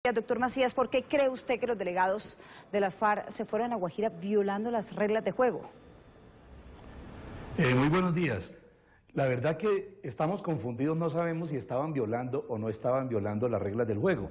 Doctor Macías, ¿por qué cree usted que los delegados de las FARC se fueron a Guajira violando las reglas de juego? Muy buenos días. La verdad que estamos confundidos, no sabemos si estaban violando o no estaban violando las reglas del juego,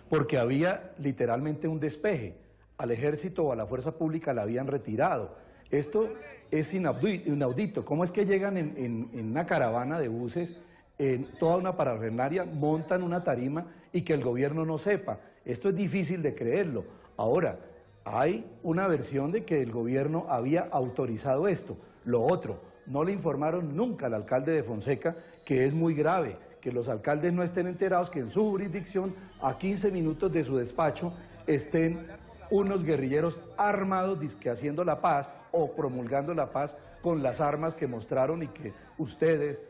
porque había literalmente un despeje. Al ejército o a la fuerza pública la habían retirado. Esto es inaudito. ¿Cómo es que llegan en una caravana de buses, en toda una parafernalia, montan una tarima y que el gobierno no sepa? Esto es difícil de creerlo. Ahora, hay una versión de que el gobierno había autorizado esto. Lo otro, no le informaron nunca al alcalde de Fonseca, que es muy grave, que los alcaldes no estén enterados que en su jurisdicción, a 15 minutos de su despacho, estén unos guerrilleros armados dizque haciendo la paz o promulgando la paz con las armas que mostraron y que ustedes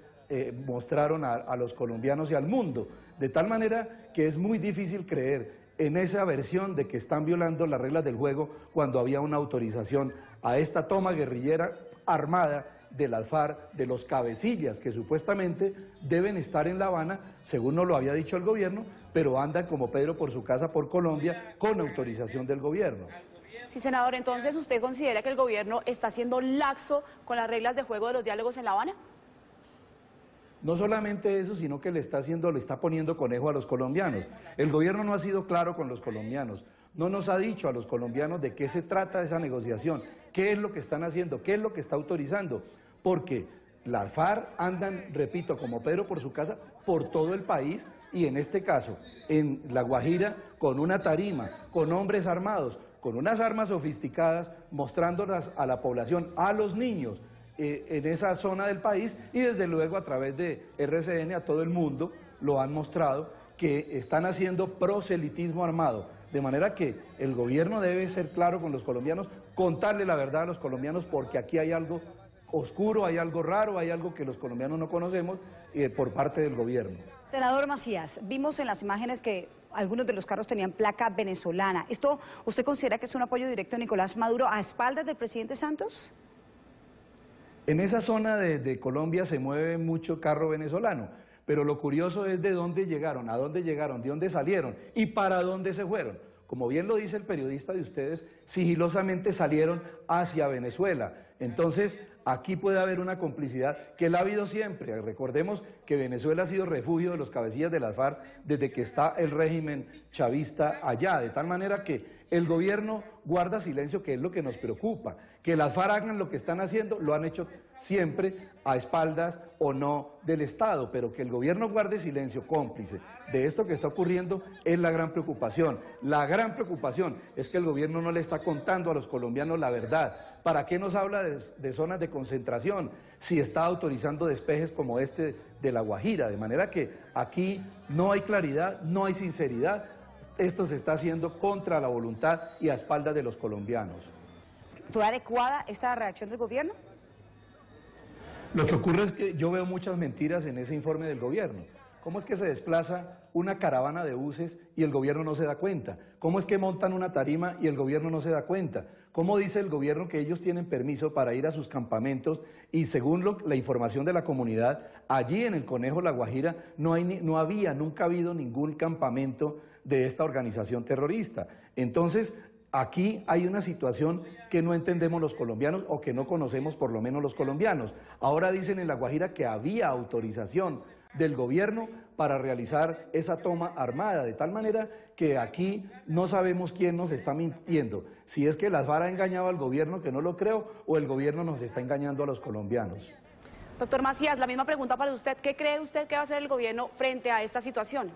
mostraron a los colombianos y al mundo, de tal manera que es muy difícil creer en esa versión de que están violando las reglas del juego cuando había una autorización a esta toma guerrillera armada de las FARC, de los cabecillas que supuestamente deben estar en La Habana, según nos lo había dicho el gobierno, pero andan como Pedro por su casa por Colombia con autorización del gobierno. Sí, senador, entonces ¿usted considera que el gobierno está siendo laxo con las reglas de juego de los diálogos en La Habana? No solamente eso, sino que le está poniendo conejo a los colombianos. El gobierno no ha sido claro con los colombianos, no nos ha dicho a los colombianos de qué se trata esa negociación, qué es lo que están haciendo, qué es lo que está autorizando, porque las FARC andan, repito, como Pedro por su casa, por todo el país y en este caso, en La Guajira, con una tarima, con hombres armados, con unas armas sofisticadas, mostrándolas a la población, a los niños, en esa zona del país y desde luego a través de RCN a todo el mundo lo han mostrado que están haciendo proselitismo armado, de manera que el gobierno debe ser claro con los colombianos, contarle la verdad a los colombianos porque aquí hay algo oscuro, hay algo raro, hay algo que los colombianos no conocemos por parte del gobierno. Senador Macías, vimos en las imágenes que algunos de los carros tenían placa venezolana. ¿Esto usted considera que es un apoyo directo a Nicolás Maduro a espaldas del presidente Santos? En esa zona de Colombia se mueve mucho carro venezolano, pero lo curioso es de dónde llegaron, a dónde llegaron, de dónde salieron y para dónde se fueron. Como bien lo dice el periodista de ustedes, sigilosamente salieron hacia Venezuela. Entonces, aquí puede haber una complicidad que la ha habido siempre. Recordemos que Venezuela ha sido refugio de los cabecillas de las FARC desde que está el régimen chavista allá, de tal manera que el gobierno guarda silencio, que es lo que nos preocupa. Que las FARC hagan lo que están haciendo, lo han hecho siempre a espaldas o no del Estado, pero que el gobierno guarde silencio, cómplice de esto que está ocurriendo, es la gran preocupación. La gran preocupación es que el gobierno no le está contando a los colombianos la verdad. ¿Para qué nos habla de zonas de concentración si está autorizando despejes como este de La Guajira? De manera que aquí no hay claridad, no hay sinceridad. Esto se está haciendo contra la voluntad y a espaldas de los colombianos. ¿Fue adecuada esta reacción del gobierno? Lo que ocurre es que yo veo muchas mentiras en ese informe del gobierno. ¿Cómo es que se desplaza una caravana de buses y el gobierno no se da cuenta? ¿Cómo es que montan una tarima y el gobierno no se da cuenta? ¿Cómo dice el gobierno que ellos tienen permiso para ir a sus campamentos y según la información de la comunidad, allí en el Conejo La Guajira nunca ha habido ningún campamento de esta organización terrorista? Entonces, aquí hay una situación que no entendemos los colombianos o que no conocemos por lo menos los colombianos. Ahora dicen en La Guajira que había autorización del gobierno para realizar esa toma armada, de tal manera que aquí no sabemos quién nos está mintiendo, si es que las FARC ha engañado al gobierno, que no lo creo, o el gobierno nos está engañando a los colombianos. Doctor Macías, la misma pregunta para usted. ¿Qué cree usted que va a hacer el gobierno frente a esta situación?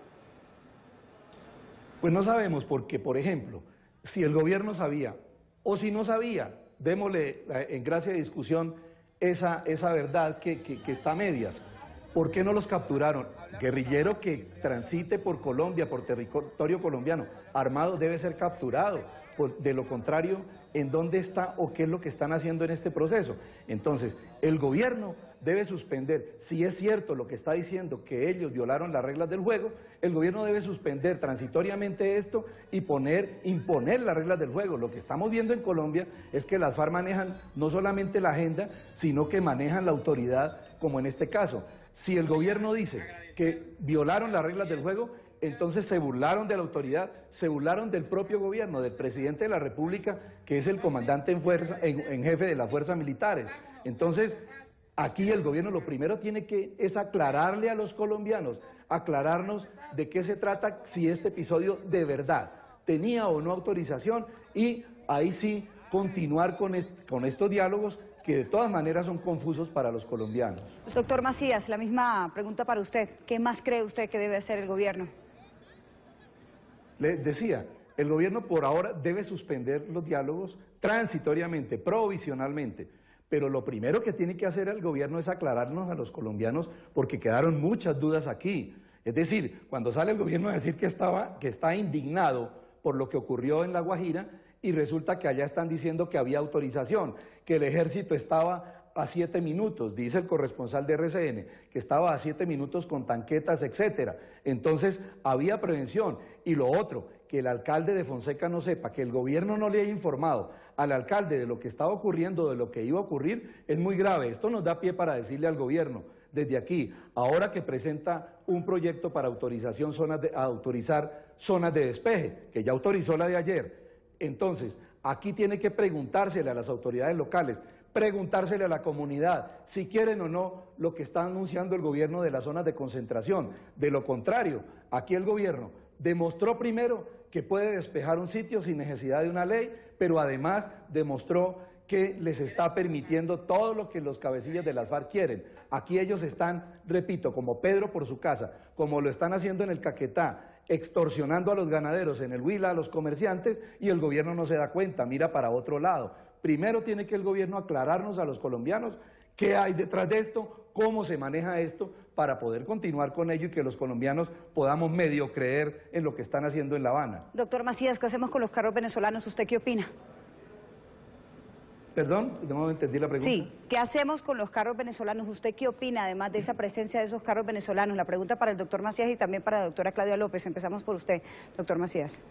Pues no sabemos porque, por ejemplo, si el gobierno sabía o si no sabía, démosle en gracia de discusión esa verdad que está a medias. ¿Por qué no los capturaron? Guerrillero que transite por Colombia, por territorio colombiano, armado, debe ser capturado. De lo contrario, ¿en dónde está o qué es lo que están haciendo en este proceso? Entonces, el gobierno debe suspender, si es cierto lo que está diciendo, que ellos violaron las reglas del juego, el gobierno debe suspender transitoriamente esto y imponer las reglas del juego. Lo que estamos viendo en Colombia es que las FARC manejan no solamente la agenda, sino que manejan la autoridad, como en este caso. Si el gobierno dice que violaron las reglas del juego, entonces se burlaron de la autoridad, se burlaron del propio gobierno, del presidente de la República, que es el comandante en jefe de las fuerzas militares. Entonces, aquí el gobierno lo primero tiene que es aclararle a los colombianos, aclararnos de qué se trata, si este episodio de verdad tenía o no autorización, y ahí sí continuar con estos diálogos que de todas maneras son confusos para los colombianos. Doctor Macías, la misma pregunta para usted. ¿Qué más cree usted que debe hacer el gobierno? Le decía, el gobierno por ahora debe suspender los diálogos transitoriamente, provisionalmente, pero lo primero que tiene que hacer el gobierno es aclararnos a los colombianos porque quedaron muchas dudas aquí. Es decir, cuando sale el gobierno a decir que está indignado por lo que ocurrió en La Guajira y resulta que allá están diciendo que había autorización, que el ejército estaba a 7 minutos, dice el corresponsal de RCN, que estaba a 7 minutos con tanquetas, etcétera. Entonces, había prevención. Y lo otro, que el alcalde de Fonseca no sepa, que el gobierno no le haya informado al alcalde de lo que estaba ocurriendo, de lo que iba a ocurrir, es muy grave. Esto nos da pie para decirle al gobierno, desde aquí, ahora que presenta un proyecto para autorizar zonas de despeje, que ya autorizó la de ayer. Entonces, aquí tiene que preguntársele a las autoridades locales, preguntársele a la comunidad si quieren o no lo que está anunciando el gobierno de las zonas de concentración. De lo contrario, aquí el gobierno demostró primero que puede despejar un sitio sin necesidad de una ley, pero además demostró que les está permitiendo todo lo que los cabecillas de las FARC quieren. Aquí ellos están, repito, como Pedro por su casa, como lo están haciendo en el Caquetá, extorsionando a los ganaderos, en el Huila a los comerciantes, y el gobierno no se da cuenta, mira para otro lado. Primero tiene que el gobierno aclararnos a los colombianos qué hay detrás de esto, cómo se maneja esto, para poder continuar con ello y que los colombianos podamos medio creer en lo que están haciendo en La Habana. Doctor Macías, ¿qué hacemos con los carros venezolanos? ¿Usted qué opina? Perdón, no entendí la pregunta. Sí, ¿qué hacemos con los carros venezolanos? ¿Usted qué opina, además de esa presencia de esos carros venezolanos? La pregunta para el doctor Macías y también para la doctora Claudia López. Empezamos por usted, doctor Macías.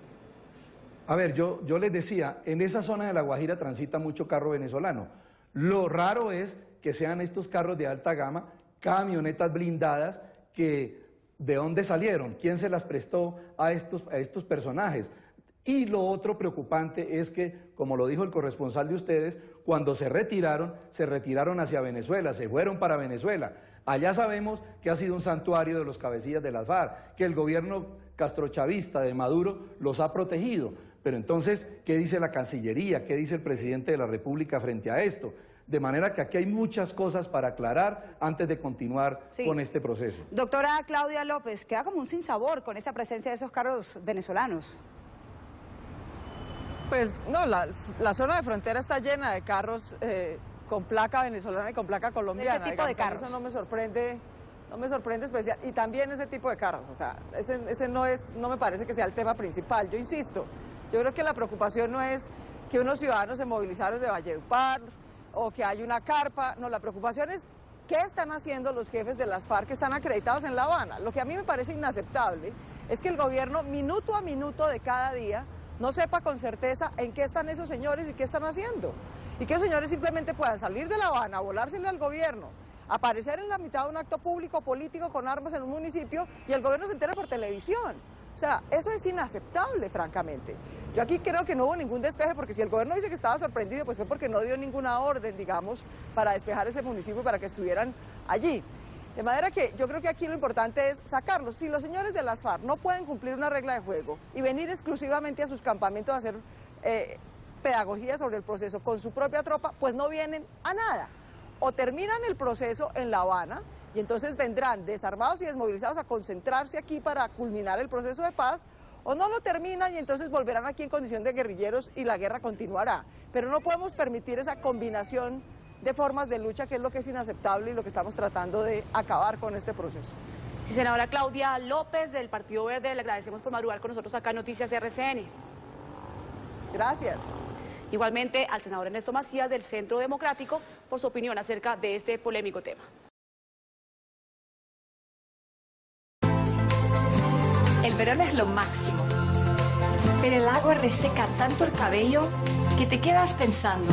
A ver, yo les decía, en esa zona de La Guajira transita mucho carro venezolano. Lo raro es que sean estos carros de alta gama, camionetas blindadas, que ¿de dónde salieron? ¿Quién se las prestó a estos personajes? Y lo otro preocupante es que, como lo dijo el corresponsal de ustedes, cuando se retiraron hacia Venezuela, se fueron para Venezuela. Allá sabemos que ha sido un santuario de los cabecillas de las FARC, que el gobierno castrochavista de Maduro los ha protegido. Pero entonces, ¿qué dice la Cancillería? ¿Qué dice el presidente de la República frente a esto? De manera que aquí hay muchas cosas para aclarar antes de continuar con este proceso. Doctora Claudia López, queda como un sinsabor con esa presencia de esos carros venezolanos. Pues no, la zona de frontera está llena de carros con placa venezolana y con placa colombiana. Ese tipo de carros. Eso no me sorprende especial. Y también ese tipo de carros, o sea, ese no me parece que sea el tema principal. Yo insisto, yo creo que la preocupación no es que unos ciudadanos se movilizaron de Valledupar o que hay una carpa. No, la preocupación es qué están haciendo los jefes de las FARC que están acreditados en La Habana. Lo que a mí me parece inaceptable es que el gobierno, minuto a minuto de cada día, no sepa con certeza en qué están esos señores y qué están haciendo. Y que esos señores simplemente puedan salir de La Habana, volársele al gobierno, aparecer en la mitad de un acto público político con armas en un municipio y el gobierno se entere por televisión. O sea, eso es inaceptable, francamente. Yo aquí creo que no hubo ningún despeje, porque si el gobierno dice que estaba sorprendido, pues fue porque no dio ninguna orden, digamos, para despejar ese municipio para que estuvieran allí. De manera que yo creo que aquí lo importante es sacarlos. Si los señores de las FARC no pueden cumplir una regla de juego y venir exclusivamente a sus campamentos a hacer pedagogía sobre el proceso con su propia tropa, pues no vienen a nada. O terminan el proceso en La Habana y entonces vendrán desarmados y desmovilizados a concentrarse aquí para culminar el proceso de paz, o no lo terminan y entonces volverán aquí en condición de guerrilleros y la guerra continuará. Pero no podemos permitir esa combinación de formas de lucha, que es lo que es inaceptable y lo que estamos tratando de acabar con este proceso. Sí, senadora Claudia López, del Partido Verde, le agradecemos por madrugar con nosotros acá en Noticias RCN. Gracias. Igualmente al senador Ernesto Macías, del Centro Democrático, por su opinión acerca de este polémico tema. El verano es lo máximo, pero el agua reseca tanto el cabello que te quedas pensando: